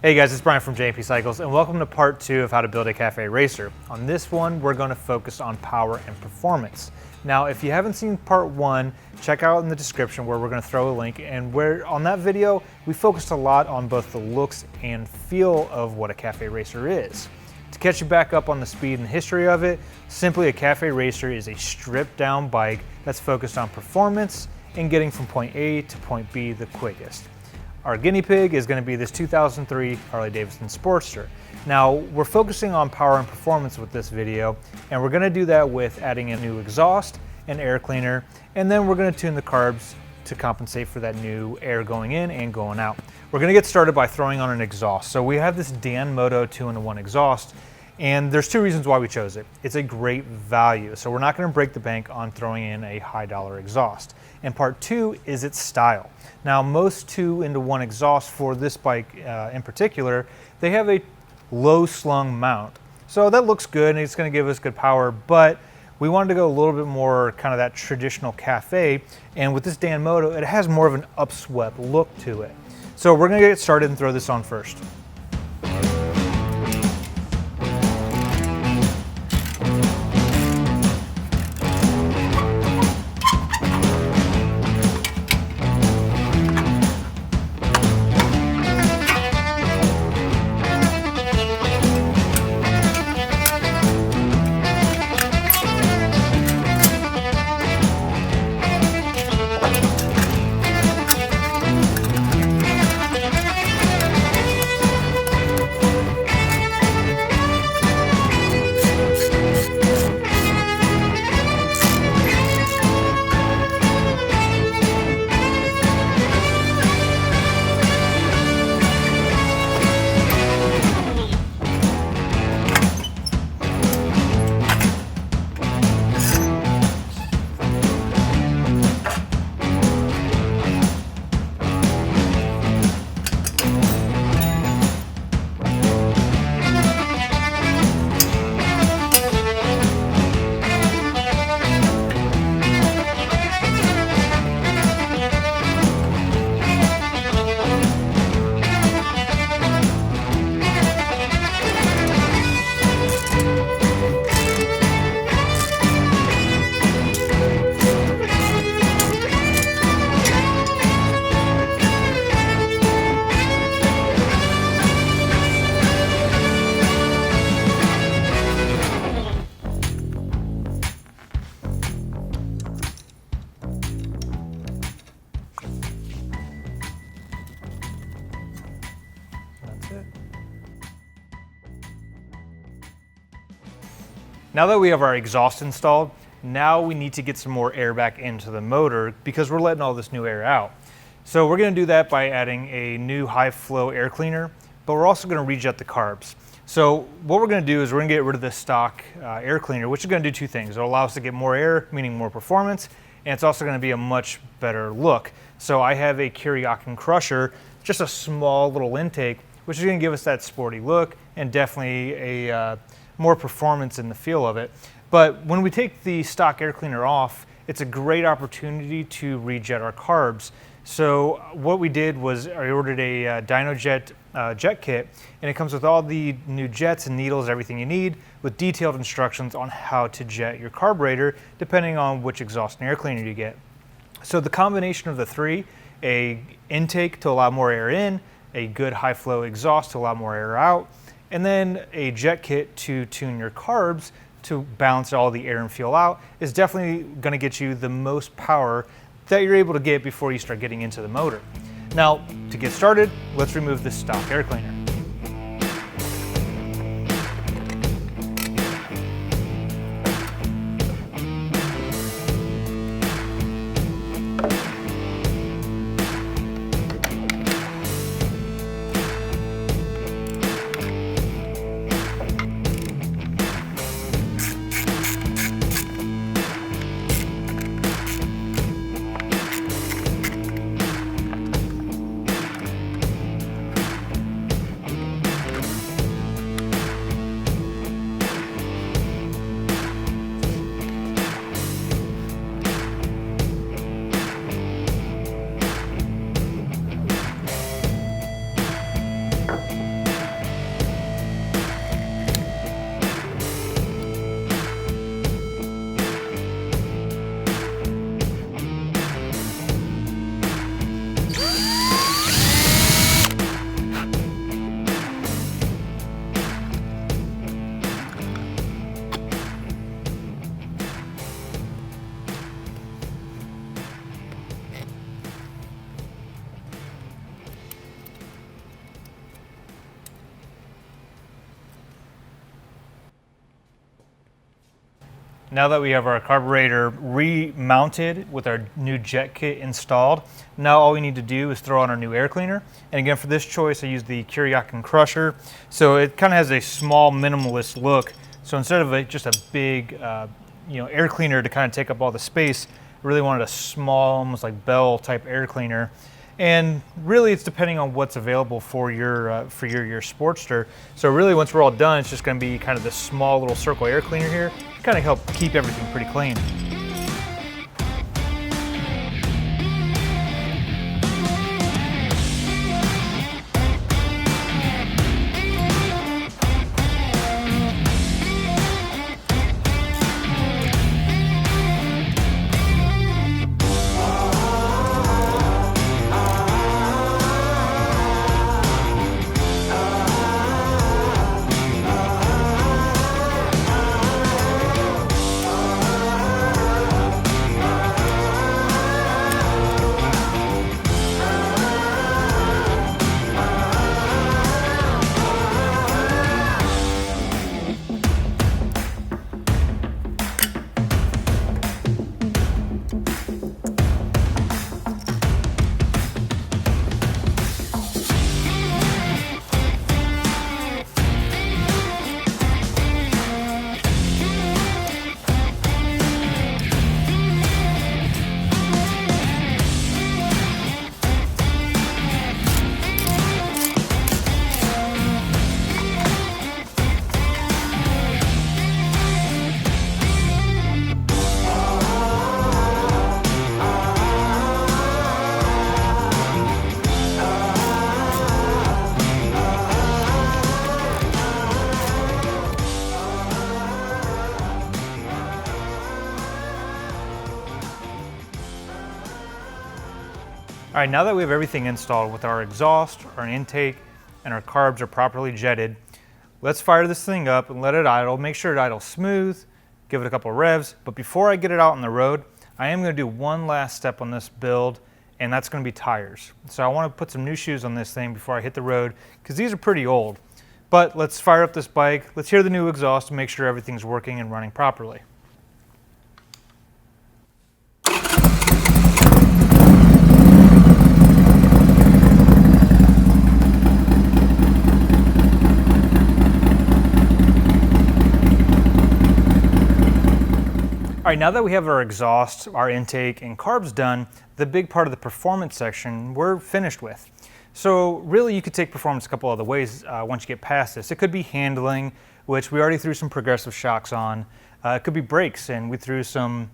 Hey guys, it's Brian from J&P Cycles, and welcome to part 2 of how to build a cafe racer. On this one, we're going to focus on power and performance. Now, if you haven't seen part 1, check out in the description where we're going to throw a link, and where on that video, we focused a lot on both the looks and feel of what a cafe racer is. To catch you back up on the speed and history of it, simply a cafe racer is a stripped down bike that's focused on performance and getting from point A to point B the quickest. Our guinea pig is going to be this 2003 Harley-Davidson Sportster. Now, we're focusing on power and performance with this video, and we're going to do that with adding a new exhaust and air cleaner, and then we're going to tune the carbs to compensate for that new air going in and going out. We're going to get started by throwing on an exhaust. So we have this Danmoto 2-in-1 exhaust, and there's 2 reasons why we chose it. It's a great value, so we're not going to break the bank on throwing in a high dollar exhaust. And part 2 is its style. Now, most 2-in-1 exhausts for this bike in particular, they have a low slung mount. So that looks good and it's going to give us good power, but we wanted to go a little bit more kind of that traditional cafe, and with this Danmoto, it has more of an upswept look to it. So we're going to get started and throw this on first. Now that we have our exhaust installed, now we need to get some more air back into the motor because we're letting all this new air out. So we're going to do that by adding a new high flow air cleaner, but we're also going to rejet the carbs. So what we're going to do is we're going to get rid of the stock air cleaner, which is going to do 2 things. It'll allow us to get more air, meaning more performance, and it's also going to be a much better look. So I have a Kuryakyn crusher, just a small little intake, which is going to give us that sporty look and definitely a more performance in the feel of it. But when we take the stock air cleaner off, it's a great opportunity to rejet our carbs. So what we did was I ordered a Dynojet jet kit, and it comes with all the new jets and needles, everything you need, with detailed instructions on how to jet your carburetor depending on which exhaust and air cleaner you get. So the combination of the 3, a intake to allow more air in, a good high flow exhaust to allow more air out, and then a jet kit to tune your carbs to balance all the air and fuel out, is definitely going to get you the most power that you're able to get before you start getting into the motor. Now, to get started, let's remove this stock air cleaner. Now that we have our carburetor remounted with our new jet kit installed, now all we need to do is throw on our new air cleaner. And again, for this choice, I use the Kuryakyn crusher. So it kind of has a small minimalist look. So instead of just a big air cleaner to kind of take up all the space, I really wanted a small, almost like Bell type air cleaner. And really it's depending on what's available for your Sportster. So really once we're all done, it's just going to be kind of this small little circle air cleaner here, kind of help keep everything pretty clean. All right, now that we have everything installed with our exhaust, our intake, and our carbs are properly jetted, let's fire this thing up and let it idle. Make sure it idles smooth, give it a couple of revs. But before I get it out on the road, I am gonna do one last step on this build, and that's gonna be tires. So I wanna put some new shoes on this thing before I hit the road, because these are pretty old. But let's fire up this bike, let's hear the new exhaust to make sure everything's working and running properly. All right, now that we have our exhaust, our intake, and carbs done, the big part of the performance section we're finished with. So really you could take performance a couple other ways once you get past this. It could be handling, which we already threw some progressive shocks on. It could be brakes, and we threw some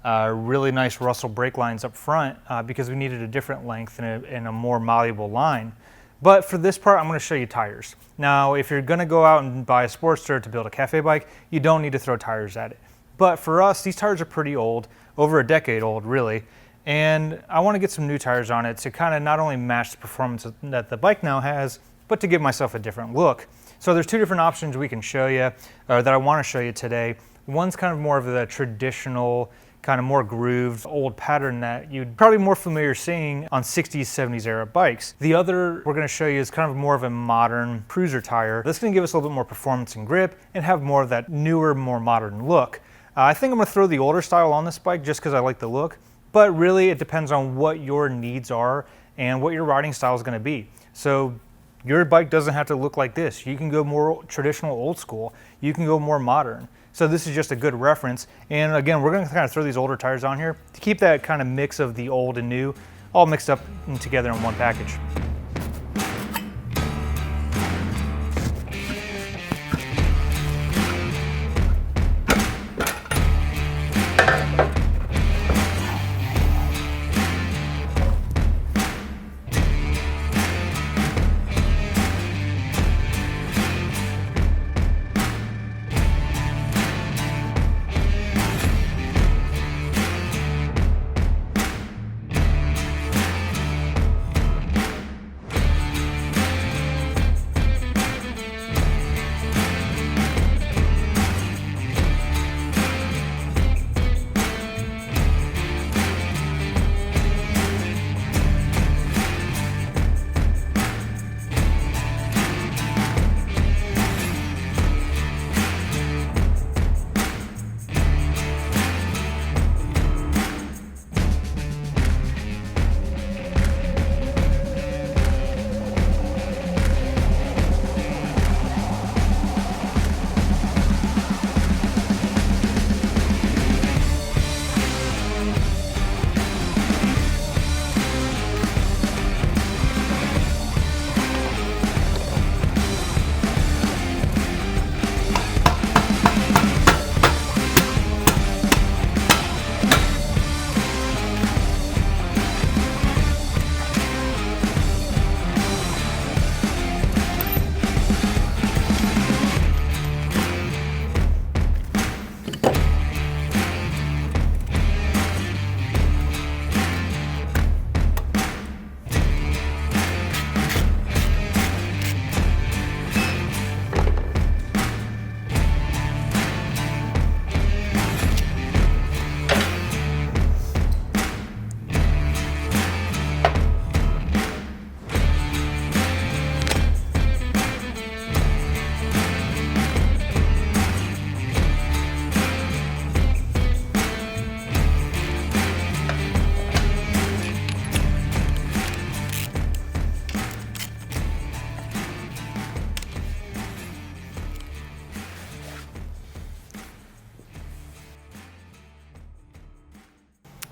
really nice Russell brake lines up front because we needed a different length and a more malleable line. But for this part, I'm going to show you tires. Now, if you're going to go out and buy a Sportster to build a cafe bike, you don't need to throw tires at it. But for us, these tires are pretty old, over a decade old really, and I want to get some new tires on it to kind of not only match the performance that the bike now has, but to give myself a different look. So there's two different options we can show you, or that I want to show you today. One's kind of more of the traditional, kind of more grooved, old pattern that you'd probably more familiar seeing on 60s, 70s era bikes. The other we're going to show you is kind of more of a modern cruiser tire. That's going to give us a little bit more performance and grip and have more of that newer, more modern look. I think I'm going to throw the older style on this bike just because I like the look, but really it depends on what your needs are and what your riding style is going to be. So your bike doesn't have to look like this. You can go more traditional, old school. You can go more modern. So this is just a good reference. And again, we're going to kind of throw these older tires on here to keep that kind of mix of the old and new all mixed up and together in one package.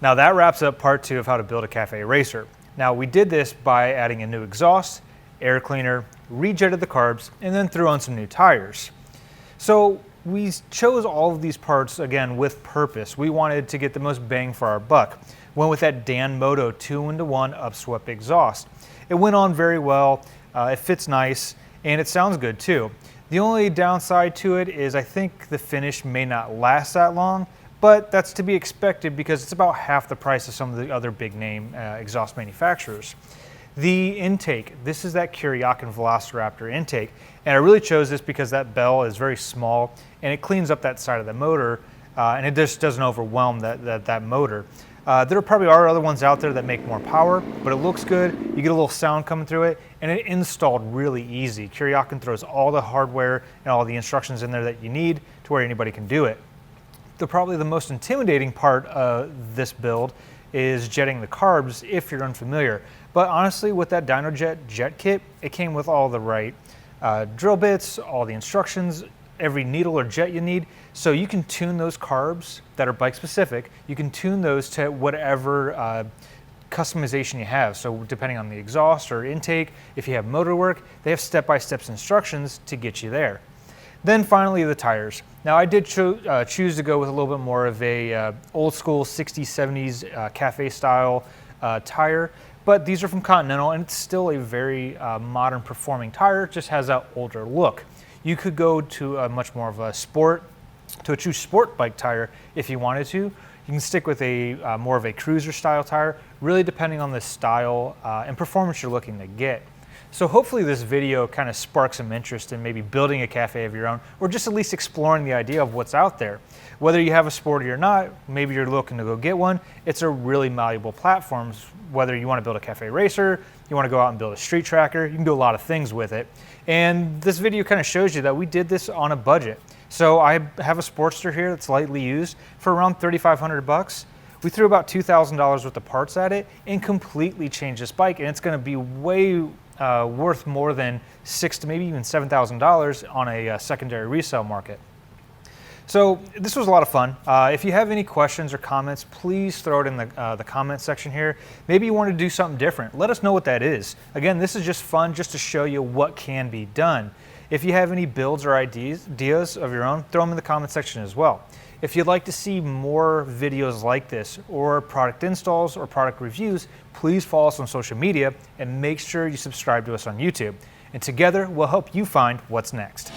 Now that wraps up part 2 of how to build a cafe racer. Now we did this by adding a new exhaust, air cleaner, rejetted the carbs, and then threw on some new tires. So we chose all of these parts, again, with purpose. We wanted to get the most bang for our buck. Went with that Danmoto 2-in-1 upswept exhaust. It went on very well, it fits nice, and it sounds good too. The only downside to it is I think the finish may not last that long, but that's to be expected because it's about half the price of some of the other big name exhaust manufacturers. The intake, this is that Kuryakyn Velociraptor intake, and I really chose this because that bell is very small and it cleans up that side of the motor and it just doesn't overwhelm that motor. There probably are other ones out there that make more power, but it looks good, you get a little sound coming through it, and it installed really easy. Kuryakyn throws all the hardware and all the instructions in there that you need to where anybody can do it. Probably the most intimidating part of this build is jetting the carbs if you're unfamiliar. But honestly, with that Dynojet Kit, it came with all the right drill bits, all the instructions, every needle or jet you need. So you can tune those carbs that are bike specific. You can tune those to whatever customization you have. So depending on the exhaust or intake, if you have motor work, they have step-by-step instructions to get you there. Then finally the tires. Now I did choose to go with a little bit more of a old school 60s, 70s cafe style tire, but these are from Continental and it's still a very modern performing tire, it just has that older look. You could go to a much more of a true sport bike tire if you wanted to. You can stick with a more of a cruiser style tire, really depending on the style and performance you're looking to get. So hopefully this video kind of sparks some interest in maybe building a cafe of your own, or just at least exploring the idea of what's out there. Whether you have a Sporty or not, maybe you're looking to go get one, it's a really malleable platform. Whether you want to build a cafe racer, you want to go out and build a street tracker, you can do a lot of things with it. And this video kind of shows you that we did this on a budget. So I have a Sportster here that's lightly used for around 3,500 bucks. We threw about $2,000 worth of parts at it and completely changed this bike, and it's going to be way worth more than $6,000 to maybe even $7,000 on a secondary resale market. So this was a lot of fun. If you have any questions or comments, please throw it in the comment section here. Maybe you want to do something different. Let us know what that is. Again, this is just fun just to show you what can be done. If you have any builds or ideas of your own, throw them in the comment section as well. If you'd like to see more videos like this or product installs or product reviews, please follow us on social media and make sure you subscribe to us on YouTube. And together, we'll help you find what's next.